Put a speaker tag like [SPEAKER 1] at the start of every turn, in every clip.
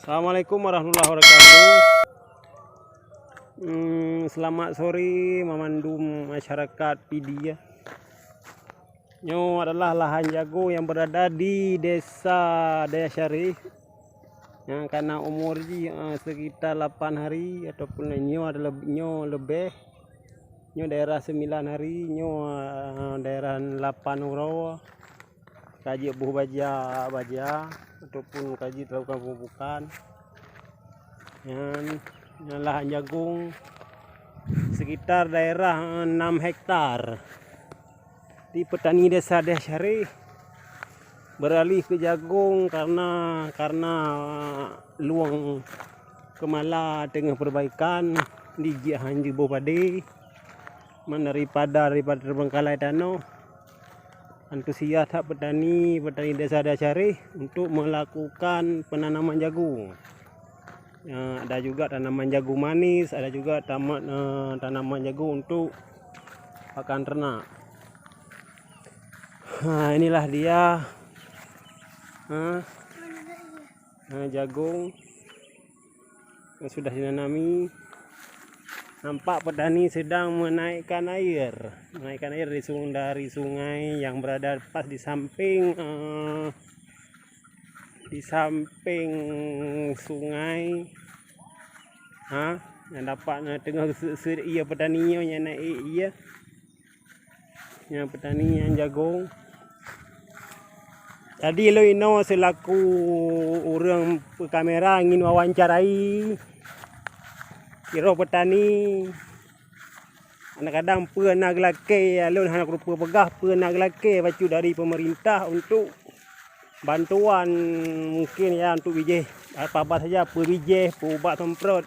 [SPEAKER 1] Assalamualaikum warahmatullahi wabarakatuh. Selamat sore memandum masyarakat PD ya. Ini adalah lahan jagung yang berada di Desa Daya Syarif yang karena umur sekitar 8 hari ataupun ini adalah lebih. Ini daerah 9 hari, ini daerah 8 uro. Kaji buh baja ataupun kaji terlakukan pemupukan. Yang lahan jagung sekitar daerah 6 hektar di petani Desa Daya Syarif beralih ke jagung karena luang Kemala tengah perbaikan di Jiahan Jibo Padi daripada terbengkalai tanah. Antusias petani Desa Daya Syarif untuk melakukan penanaman jagung. Ada juga tanaman jagung manis, ada juga tanaman jagung untuk pakan ternak. Nah, inilah dia jagung yang sudah dinanami. Nampak petani sedang menaikkan air dari sungai yang berada pas di samping sungai. Yang dapat tengah ia petaninya yang naik ia. Yang petani yang jagung. Tadi lo ino selaku orang kamera ingin wawancarai kira petani kadang-kadang pernah gelake alun anak rupa pegah pernah gelake bacu dari pemerintah untuk bantuan mungkin ya untuk bijih apa-apa saja bijih ubat semprot.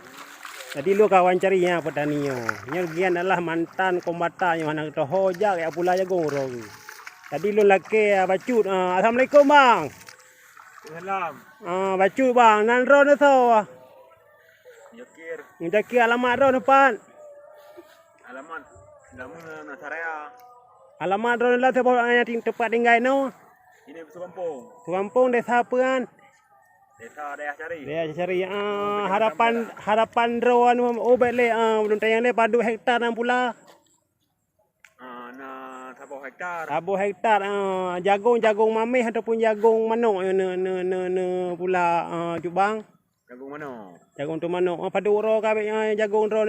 [SPEAKER 1] Jadi lu kawan carinya petani nya gian adalah mantan kombatan yang anak tohojak ya pula jagung rong. Jadi lu laki bacu assalamualaikum bang.
[SPEAKER 2] Salam.
[SPEAKER 1] Bacu bang nan ron so. Jakir alamat ron depan.
[SPEAKER 2] Alamat namun Nasaraya.
[SPEAKER 1] Alamat ron lah tempat tinggal no.
[SPEAKER 2] Ini Sukampung.
[SPEAKER 1] Sukampung desa apa kan?
[SPEAKER 2] Desa Daya Syarif.
[SPEAKER 1] Daya Syarif. Harapan ron obele belum tayang le padu hektar nan pula.
[SPEAKER 2] Nah 10 hektar.
[SPEAKER 1] 10 hektar jagung mamih ataupun jagung manuk ne pula Jubang.
[SPEAKER 2] Jagung mana?
[SPEAKER 1] Jagung tu manuk padu ro kabeh jagung ro